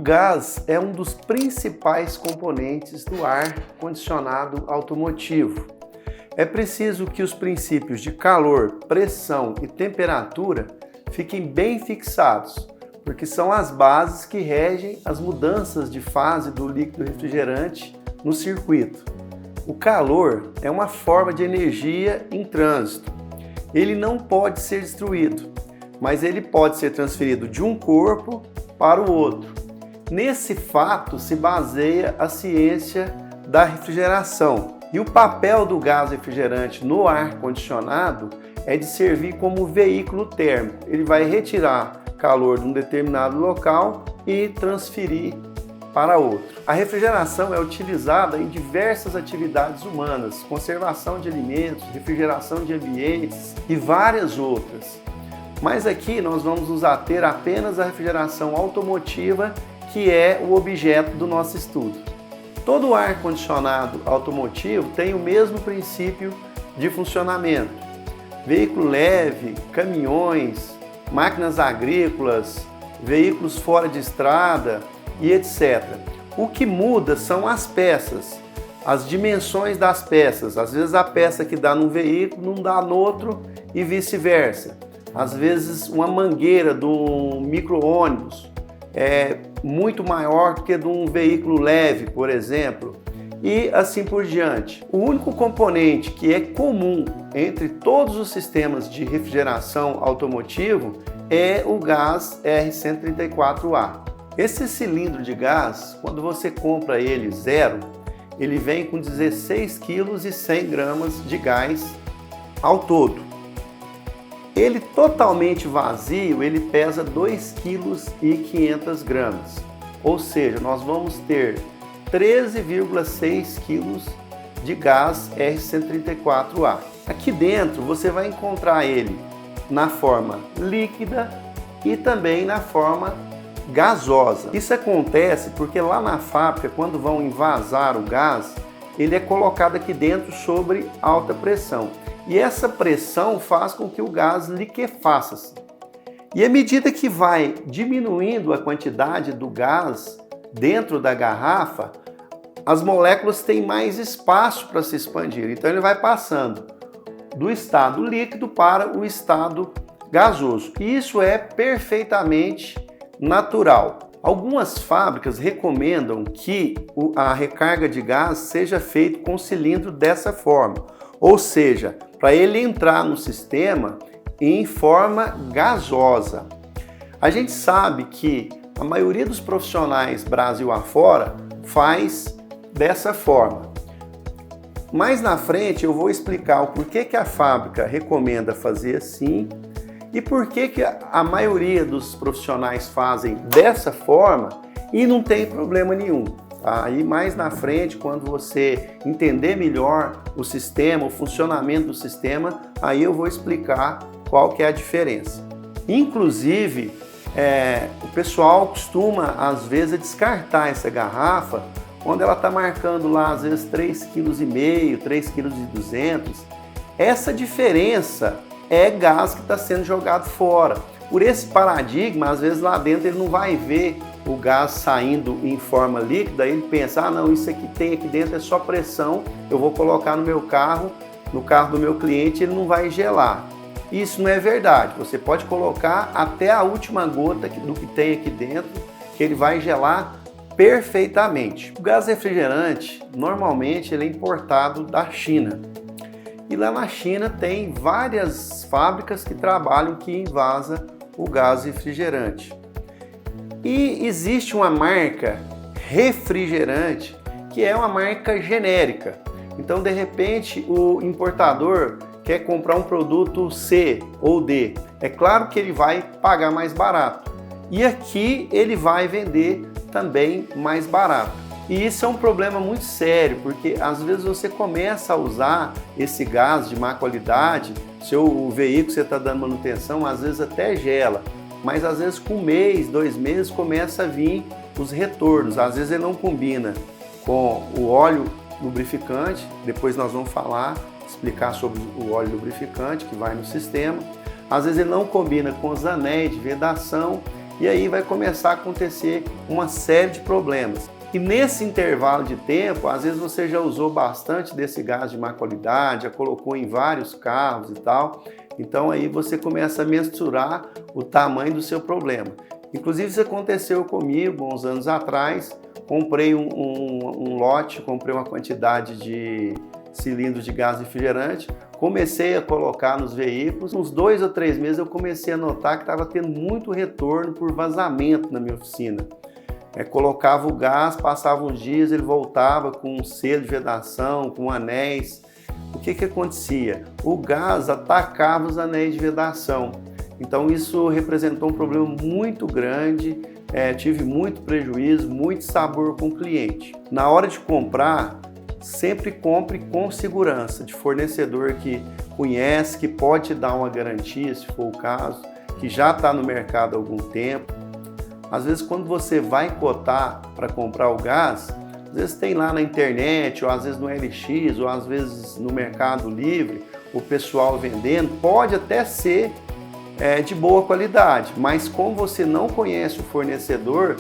gás é um dos principais componentes do ar-condicionado automotivo. É preciso que os princípios de calor, pressão e temperatura fiquem bem fixados, porque são as bases que regem as mudanças de fase do líquido refrigerante no circuito. O calor é uma forma de energia em trânsito. Ele não pode ser destruído, mas ele pode ser transferido de um corpo para o outro. Nesse fato se baseia a ciência da refrigeração. E o papel do gás refrigerante no ar-condicionado é de servir como veículo térmico. Ele vai retirar calor de um determinado local e transferir para outro. A refrigeração é utilizada em diversas atividades humanas, conservação de alimentos, refrigeração de ambientes e várias outras. Mas aqui nós vamos nos ater apenas à refrigeração automotiva, que é o objeto do nosso estudo. Todo ar-condicionado automotivo tem o mesmo princípio de funcionamento. Veículo leve, caminhões, máquinas agrícolas, veículos fora de estrada e etc. O que muda são as peças, as dimensões das peças. Às vezes a peça que dá num veículo não dá no outro e vice-versa. Às vezes uma mangueira de um micro-ônibus é muito maior do que de um veículo leve, por exemplo, e assim por diante. O único componente que é comum entre todos os sistemas de refrigeração automotivo é o gás R134a. Esse cilindro de gás, quando você compra ele zero, ele vem com 16 kg e 100 gramas de gás ao todo. Ele totalmente vazio, ele pesa 2,5 kg, ou seja, nós vamos ter 13,6 kg de gás R134a. Aqui dentro você vai encontrar ele na forma líquida e também na forma gasosa. Isso acontece porque lá na fábrica, quando vão envasar o gás, ele é colocado aqui dentro sobre alta pressão. E essa pressão faz com que o gás liquefaça-se. E à medida que vai diminuindo a quantidade do gás dentro da garrafa, as moléculas têm mais espaço para se expandir. Então ele vai passando do estado líquido para o estado gasoso. E isso é perfeitamente natural. Algumas fábricas recomendam que a recarga de gás seja feita com o cilindro dessa forma, ou seja, para ele entrar no sistema em forma gasosa. A gente sabe que a maioria dos profissionais Brasil afora faz dessa forma. Mais na frente eu vou explicar o porquê que a fábrica recomenda fazer assim e por que a maioria dos profissionais fazem dessa forma e não tem problema nenhum. Aí mais na frente, quando você entender melhor o sistema, o funcionamento do sistema, aí eu vou explicar qual que é a diferença. Inclusive, o pessoal costuma às vezes descartar essa garrafa quando ela está marcando lá às vezes 3,5 kg, 3,2 kg. Essa diferença é gás que está sendo jogado fora. Por esse paradigma, às vezes lá dentro ele não vai ver o gás saindo em forma líquida, ele pensa, não, isso aqui tem aqui dentro é só pressão, eu vou colocar no meu carro, no carro do meu cliente, ele não vai gelar. Isso não é verdade, você pode colocar até a última gota do que tem aqui dentro, que ele vai gelar perfeitamente. O gás refrigerante, normalmente, ele é importado da China. E lá na China tem várias fábricas que trabalham que invasa o gás refrigerante. E existe uma marca refrigerante que é uma marca genérica. Então, de repente, o importador quer comprar um produto C ou D. É claro que ele vai pagar mais barato. E aqui ele vai vender também mais barato. E isso é um problema muito sério, porque às vezes você começa a usar esse gás de má qualidade, o veículo que você está dando manutenção, às vezes até gela. Mas às vezes com 1 mês, 2 meses começa a vir os retornos. Às vezes ele não combina com o óleo lubrificante, depois nós vamos explicar sobre o óleo lubrificante que vai no sistema. Às vezes ele não combina com os anéis de vedação e aí vai começar a acontecer uma série de problemas. E nesse intervalo de tempo, às vezes você já usou bastante desse gás de má qualidade, já colocou em vários carros e tal, então aí você começa a mensurar o tamanho do seu problema. Inclusive isso aconteceu comigo uns anos atrás, comprei um lote, comprei uma quantidade de cilindros de gás refrigerante, comecei a colocar nos veículos, uns 2 ou 3 meses eu comecei a notar que estava tendo muito retorno por vazamento na minha oficina. Colocava o gás, passava uns dias, ele voltava com um selo de vedação, com anéis. O que acontecia? O gás atacava os anéis de vedação. Então isso representou um problema muito grande, tive muito prejuízo, muito sabor com o cliente. Na hora de comprar, sempre compre com segurança, de fornecedor que conhece, que pode te dar uma garantia, se for o caso, que já está no mercado há algum tempo. Às vezes, quando você vai cotar para comprar o gás, às vezes tem lá na internet, ou às vezes no LX, ou às vezes no Mercado Livre, o pessoal vendendo, pode até ser de boa qualidade, mas como você não conhece o fornecedor,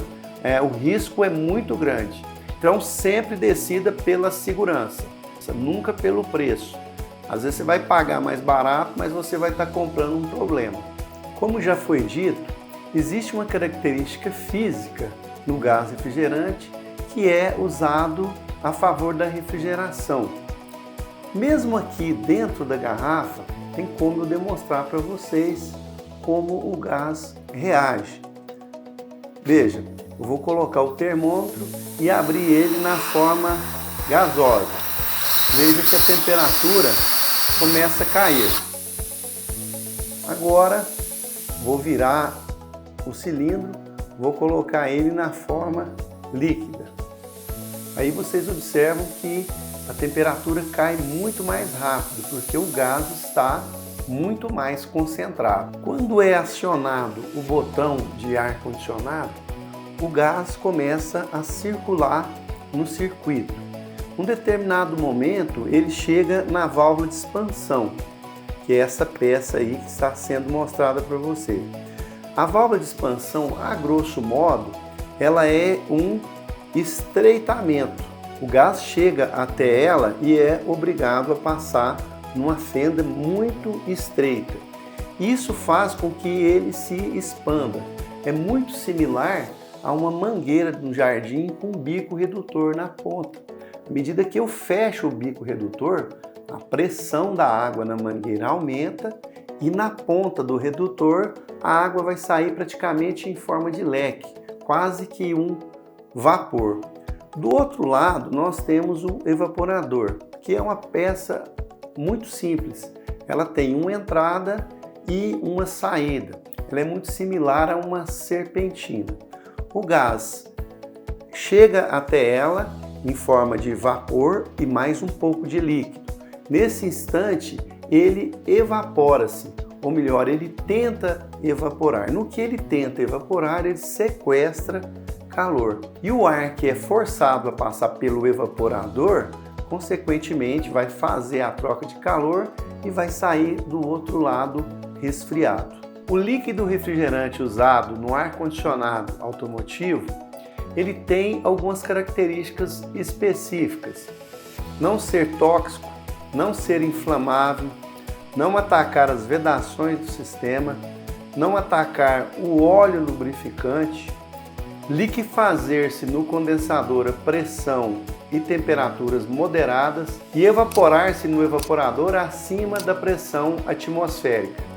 o risco é muito grande. Então, sempre decida pela segurança, nunca pelo preço. Às vezes você vai pagar mais barato, mas você vai estar comprando um problema. Como já foi dito, existe uma característica física no gás refrigerante que é usado a favor da refrigeração. Mesmo aqui dentro da garrafa, tem como eu demonstrar para vocês como o gás reage. Veja, eu vou colocar o termômetro e abrir ele na forma gasosa. Veja que a temperatura começa a cair. Agora, vou virar o cilindro, vou colocar ele na forma líquida. Aí vocês observam que a temperatura cai muito mais rápido, porque o gás está muito mais concentrado. Quando é acionado o botão de ar-condicionado, o gás começa a circular no circuito. Num determinado momento, ele chega na válvula de expansão, que é essa peça aí que está sendo mostrada para você. A válvula de expansão, a grosso modo, ela é um estreitamento. O gás chega até ela e é obrigado a passar numa fenda muito estreita. Isso faz com que ele se expanda. É muito similar a uma mangueira de um jardim com um bico redutor na ponta. À medida que eu fecho o bico redutor, a pressão da água na mangueira aumenta e na ponta do redutor a água vai sair praticamente em forma de leque, quase que um vapor. Do outro lado, nós temos o evaporador, que é uma peça muito simples. Ela tem uma entrada e uma saída. Ela é muito similar a uma serpentina. O gás chega até ela em forma de vapor e mais um pouco de líquido. Nesse instante, ele evapora-se, ou melhor, ele tenta evaporar. No que ele tenta evaporar, ele sequestra calor. E o ar que é forçado a passar pelo evaporador, consequentemente, vai fazer a troca de calor e vai sair do outro lado resfriado. O líquido refrigerante usado no ar-condicionado automotivo, ele tem algumas características específicas. Não ser tóxico, não ser inflamável, não atacar as vedações do sistema, não atacar o óleo lubrificante, liquefazer-se no condensador a pressão e temperaturas moderadas e evaporar-se no evaporador acima da pressão atmosférica.